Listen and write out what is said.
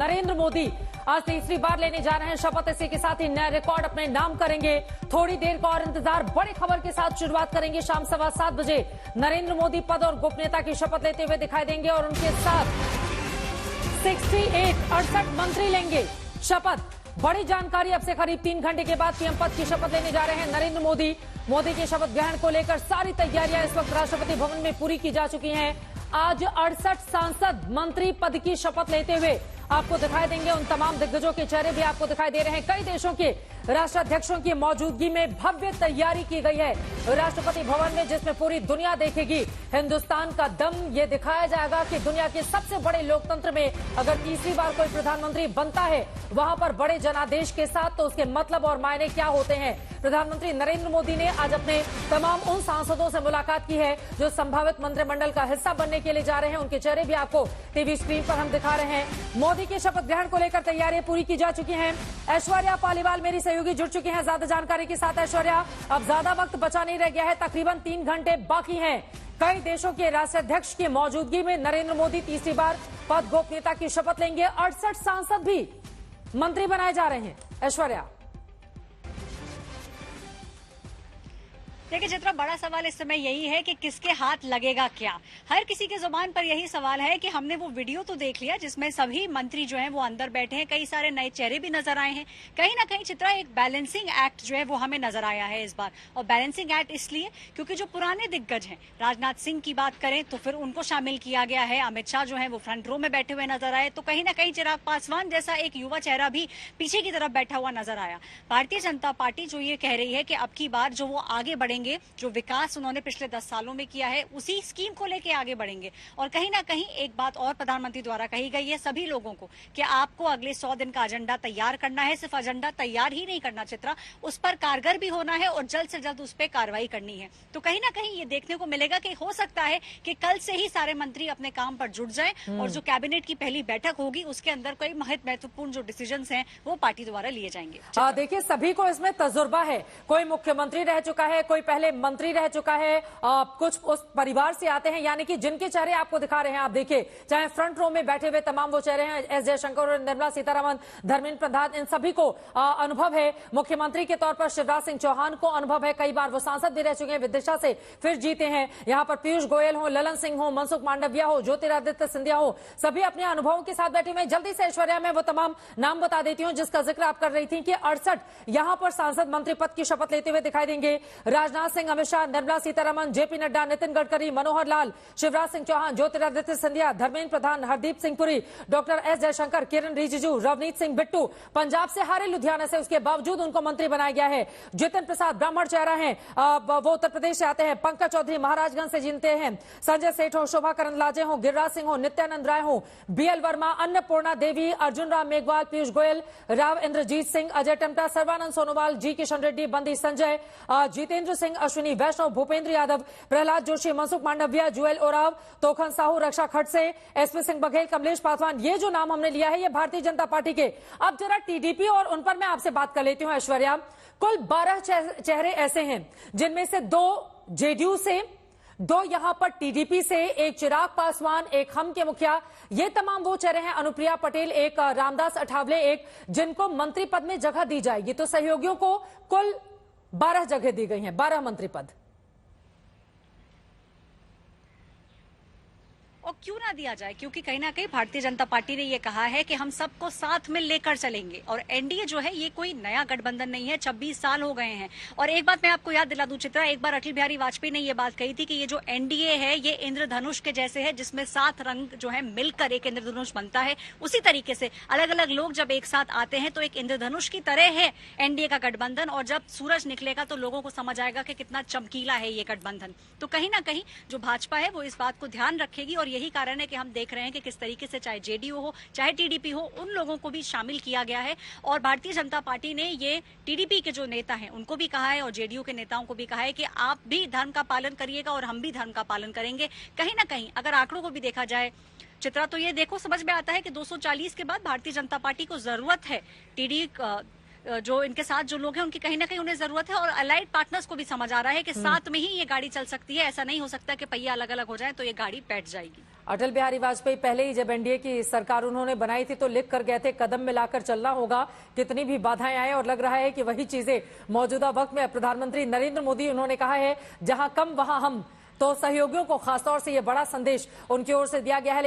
नरेंद्र मोदी आज तीसरी बार लेने जा रहे हैं शपथ। इसी के साथ ही नया रिकॉर्ड अपने नाम करेंगे। थोड़ी देर का और इंतजार, बड़ी खबर के साथ शुरुआत करेंगे। शाम 7:15 बजे नरेंद्र मोदी पद और गोपनीयता की शपथ लेते हुए दिखाई देंगे और उनके साथ 68 मंत्री लेंगे शपथ। बड़ी जानकारी, अब से करीब 3 घंटे के बाद पीएम पद की शपथ लेने जा रहे हैं नरेंद्र मोदी। मोदी के शपथ ग्रहण को लेकर सारी तैयारियां इस वक्त राष्ट्रपति भवन में पूरी की जा चुकी हैं। आज 68 सांसद मंत्री पद की शपथ लेते हुए आपको दिखाई देंगे। उन तमाम दिग्गजों के चेहरे भी आपको दिखाई दे रहे हैं। कई देशों के राष्ट्राध्यक्षों की मौजूदगी में भव्य तैयारी की गई है राष्ट्रपति भवन में, जिसमें पूरी दुनिया देखेगी। हिंदुस्तान का दम ये दिखाया जाएगा कि दुनिया के सबसे बड़े लोकतंत्र में अगर तीसरी बार कोई प्रधानमंत्री बनता है, वहां पर बड़े जनादेश के साथ, तो उसके मतलब और मायने क्या होते हैं। प्रधानमंत्री नरेंद्र मोदी ने आज अपने तमाम उन सांसदों से मुलाकात की है जो संभावित मंत्रिमंडल का हिस्सा बनने के लिए जा रहे हैं। उनके चेहरे भी आपको टीवी स्क्रीन पर हम दिखा रहे हैं। मोदी के शपथ ग्रहण को लेकर तैयारियां पूरी की जा चुकी हैं। ऐश्वर्या पालीवाल मेरी सहयोगी जुड़ चुकी हैं ज्यादा जानकारी के साथ। ऐश्वर्या, अब ज्यादा वक्त बचा नहीं रह गया है, तकरीबन 3 घंटे बाकी हैं। कई देशों के राष्ट्राध्यक्ष की मौजूदगी में नरेंद्र मोदी तीसरी बार पद गोपनीयता की शपथ लेंगे। 68 सांसद भी मंत्री बनाए जा रहे हैं। ऐश्वर्या, देखिए चित्रा, बड़ा सवाल इस समय यही है कि किसके हाथ लगेगा क्या। हर किसी के जुबान पर यही सवाल है कि हमने वो वीडियो तो देख लिया जिसमें सभी मंत्री जो हैं वो अंदर बैठे हैं, कई सारे नए चेहरे भी नजर आए हैं। कहीं ना कहीं चित्रा एक बैलेंसिंग एक्ट जो है वो हमें नजर आया है इस बार। और बैलेंसिंग एक्ट इसलिए क्योंकि जो पुराने दिग्गज हैं, राजनाथ सिंह की बात करें तो फिर उनको शामिल किया गया है। अमित शाह जो है वो फ्रंट रो में बैठे हुए नजर आए, तो कहीं ना कहीं चिराग पासवान जैसा एक युवा चेहरा भी पीछे की तरफ बैठा हुआ नजर आया। भारतीय जनता पार्टी जो ये कह रही है कि अब की बार जो वो आगे बढ़ेंगे, जो विकास उन्होंने पिछले 10 सालों में किया है उसी स्कीम को लेके आगे बढ़ेंगे। और कहीं ना कहीं एक बात और प्रधानमंत्री द्वारा कही गई है सभी लोगों को कि आपको अगले 100 दिन का एजेंडा तैयार करना है। सिर्फ एजेंडा तैयार ही नहीं करना चित्रा, उस पर कारगर भी होना है और जल्द से जल्द उस पर कार्रवाई करनी है। तो कहीं ना कहीं ये देखने को मिलेगा कि हो सकता है कि कल से ही सारे मंत्री अपने काम पर जुट जाएं और जो कैबिनेट की पहली बैठक होगी उसके अंदर कोई महत्वपूर्ण जो डिसीजन हैं वो पार्टी द्वारा लिए जाएंगे। देखिए, सभी को इसमें तजुर्बा है। कोई मुख्यमंत्री रह चुका है, कोई पहले मंत्री रह चुका है, कुछ उस परिवार से आते हैं, यानी कि जिनके चेहरे आपको दिखा रहे हैं। आप देखिए, चाहे फ्रंट रो में बैठे हुए तमाम वो चेहरे हैं, एस जयशंकर और निर्मला सीतारमण, धर्मेंद्र प्रधान, इन सभी को अनुभव है। मुख्यमंत्री के तौर पर शिवराज सिंह चौहान को अनुभव है, कई बार वो सांसद भी रह चुके हैं, विदिशा से फिर जीते हैं। यहाँ पर पीयूष गोयल हो, ललन सिंह हो, मनसुख मांडविया हो, ज्योतिरादित्य सिंधिया हो, सभी अपने अनुभवों के साथ बैठे हुए। जल्दी से ऐश्वर्या मैं वो तमाम नाम बता देती हूँ जिसका जिक्र आप कर रही थी कि 68 यहाँ पर सांसद मंत्री पद की शपथ लेते हुए दिखाई देंगे। Rajnath Singh, Amit Shah, Nirmala Sitharaman, JP Nadda, Nitin Gadkari, Manohar Lal, Shivraj Singh Chauhan, Jyotiraditya Scindia, Dharmendra Pradhan, Hardeep Singh Puri, doctor S Jaishankar, किरण रिजिजू, रवनीत सिंह बिट्टू। पंजाब से हारे लुधियाना से, उसके बावजूद उनको मंत्री बनाया गया है। जितिन प्रसाद ब्राह्मण चेहरा है, वो उत्तर प्रदेश से आते हैं। पंकज चौधरी महाराजगंज से जीतते हैं। संजय सेठ हो, शोभा करंदलाजे हो, गिरिराज सिंह हो, नित्यानंद राय हो, बीएल वर्मा, अन्नपूर्णा देवी, अर्जुन राम मेघवाल, पीयूष गोयल, राव इंद्रजीत सिंह, अजय टमटा, सर्बानंद सोनोवाल, जी किशन रेड्डी, बंदी संजय, जितेंद्र सिंह, अश्विनी वैष्णव, भूपेंद्र यादव, प्रहलाद जोशी, मनसुख मांडविया, जुएल ओराव, तोखन साहू, रक्षा खड़से, एसपी सिंह बघेल, कमलेश पासवान, ये जो नाम हमने लिया है ये भारतीय जनता पार्टी के। अब जरा टीडीपी और उन पर मैं आपसे बात कर लेती हूं ऐश्वर्या। कुल 12 चेहरे ऐसे हैं जिनमें से 2 जेडीयू से, 2 यहां पर टीडीपी से, एक चिराग पासवान, एक हम के मुखिया, ये तमाम वो चेहरे हैं। अनुप्रिया पटेल, एक रामदास अठावले, एक जिनको मंत्री पद में जगह दी जाएगी। तो सहयोगियों को कुल 12 जगह दी गई हैं, 12 मंत्री पद। और क्यों ना दिया जाए, क्योंकि कहीं ना कहीं भारतीय जनता पार्टी ने ये कहा है कि हम सबको साथ में लेकर चलेंगे। और एनडीए जो है ये कोई नया गठबंधन नहीं है, 26 साल हो गए हैं। और एक बात मैं आपको याद दिला दूं चित्रा, एक बार अटल बिहारी वाजपेयी ने ये बात कही थी कि ये जो एनडीए है ये इंद्रधनुष के जैसे है, जिसमें 7 रंग जो है मिलकर एक इंद्रधनुष बनता है। उसी तरीके से अलग अलग लोग जब एक साथ आते हैं तो एक इंद्रधनुष की तरह है एनडीए का गठबंधन। और जब सूरज निकलेगा तो लोगों को समझ आएगा कि कितना चमकीला है ये गठबंधन। तो कहीं ना कहीं जो भाजपा है वो इस बात को ध्यान रखेगी और यही कारण है कि हम देख रहे हैं कि किस तरीके से चाहे जेडीयू हो चाहे टीडीपी हो, उन लोगों को भी शामिल किया गया है। और भारतीय जनता पार्टी ने ये टीडीपी के जो नेता हैं उनको भी कहा है और जेडीयू के नेताओं को भी कहा है कि आप भी धर्म का पालन करिएगा और हम भी धर्म का पालन करेंगे। कहीं ना कहीं अगर आंकड़ों को भी देखा जाए चित्रा, तो ये देखो समझ में आता है कि 240 के बाद भारतीय जनता पार्टी को जरूरत है टीडी जो इनके साथ जो लोग हैं उनकी कहीं ना कहीं उन्हें जरूरत है। और अलाइड पार्टनर्स को भी समझ आ रहा है कि साथ में ही ये गाड़ी चल सकती है। ऐसा नहीं हो सकता कि पहिया अलग अलग हो जाए तो ये गाड़ी बैठ जाएगी। अटल बिहारी वाजपेयी पहले ही जब एनडीए की सरकार उन्होंने बनाई थी तो लिख कर गए थे कदम मिलाकर चलना होगा, कितनी भी बाधाएं आए, और लग रहा है कि वही चीजें मौजूदा वक्त में प्रधानमंत्री नरेंद्र मोदी उन्होंने कहा है जहां कम वहां हम, तो सहयोगियों को खासतौर से ये बड़ा संदेश उनकी ओर से दिया गया है।